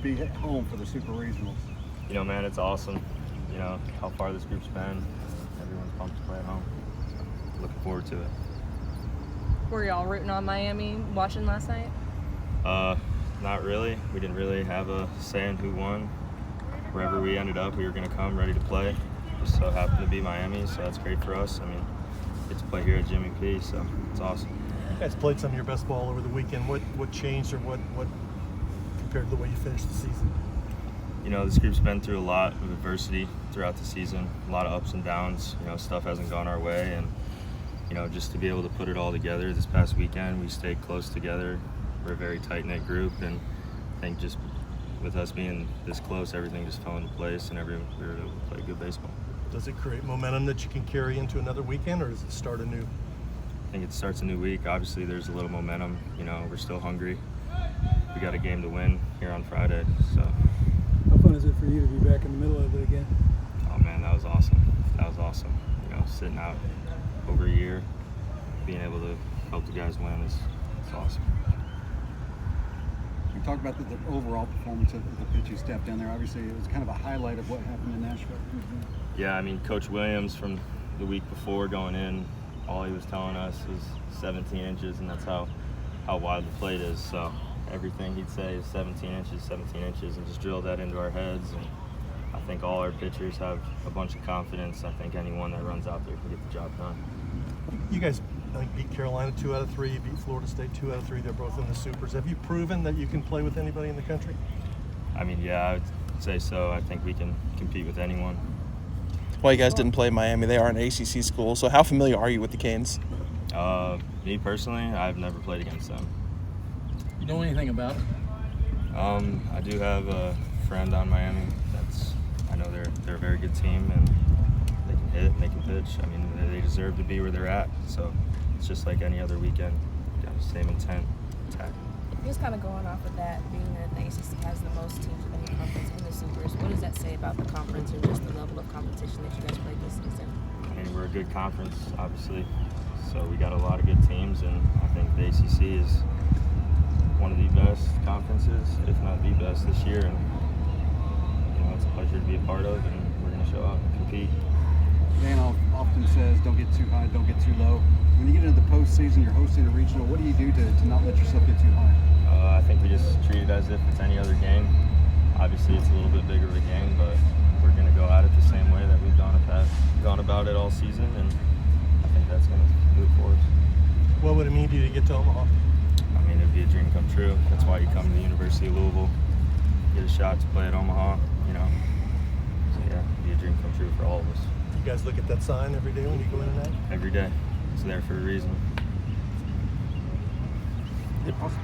be at home for the Super Regionals? You know, man, it's awesome. You know, how far this group's been. Everyone's pumped to play at home. So, looking forward to it. Were y'all rooting on Miami watching last night? Not really. We didn't really have a say in who won. Wherever we ended up, we were going to come ready to play. Just so happened to be Miami, so that's great for us. I mean, get to play here at Jimmy P, so it's awesome. You guys played some of your best ball over the weekend. What changed, or what compared to the way you finished the season? You know, this group's been through a lot of adversity throughout the season, a lot of ups and downs. You know, stuff hasn't gone our way, and you know, just to be able to put it all together this past weekend, we stayed close together. We're a very tight-knit group, and I think just with us being this close, everything just fell into place, and we were able to play good baseball. Does it create momentum that you can carry into another weekend, or does it start anew? I think it starts a new week. Obviously, there's a little momentum. You know, we're still hungry. We got a game to win here on Friday, so. How fun is it for you to be back in the middle of it again? Oh man, that was awesome. That was awesome. You know, sitting out over a year, being able to help the guys win is awesome. You talked about the overall performance of the pitching staff down there. Obviously, it was kind of a highlight of what happened in Nashville. Yeah, I mean, Coach Williams from the week before going in, all he was telling us was 17 inches, and that's how wide the plate is. So everything he'd say is 17 inches, and just drill that into our heads. And I think all our pitchers have a bunch of confidence. I think anyone that runs out there can get the job done. You guys, I think, beat Carolina 2 out of 3, beat Florida State 2 out of 3. They're both in the Supers. Have you proven that you can play with anybody in the country? I mean, yeah, I would say so. I think we can compete with anyone. Well, you guys didn't play Miami. They are an ACC school. So how familiar are you with the Canes? Me personally, I've never played against them. You know anything about it? I do have a friend on Miami. I know they're a very good team, and they can hit and they can pitch. I mean, they deserve to be where they're at. So it's just like any other weekend. Got the same intent, attack. Just kind of going off of that, being that the ACC has the most teams of any conference in the Supers, what does that say about the conference and just the level of competition that you guys played this season? I mean, we're a good conference, obviously. So we got a lot of good teams, and I think the ACC is one of the best conferences, if not the best this year. And you know, it's a pleasure to be a part of, and we're going to show up and compete. Dan often says, don't get too high, don't get too low. When you get into the postseason, you're hosting a regional, what do you do to not let yourself get too high? I think we just treat it as if it's any other game. Obviously, it's a little bit bigger of a game, but we're going to go at it the same way that we've gone about it all season, and I think that's going to move for us. What would it mean to you to get to Omaha? I mean, it'd be a dream come true. That's why you come to the University of Louisville, get a shot to play at Omaha, you know. So yeah, it'd be a dream come true for all of us. You guys look at that sign every day when you go in and out? Every day. It's there for a reason. Awesome.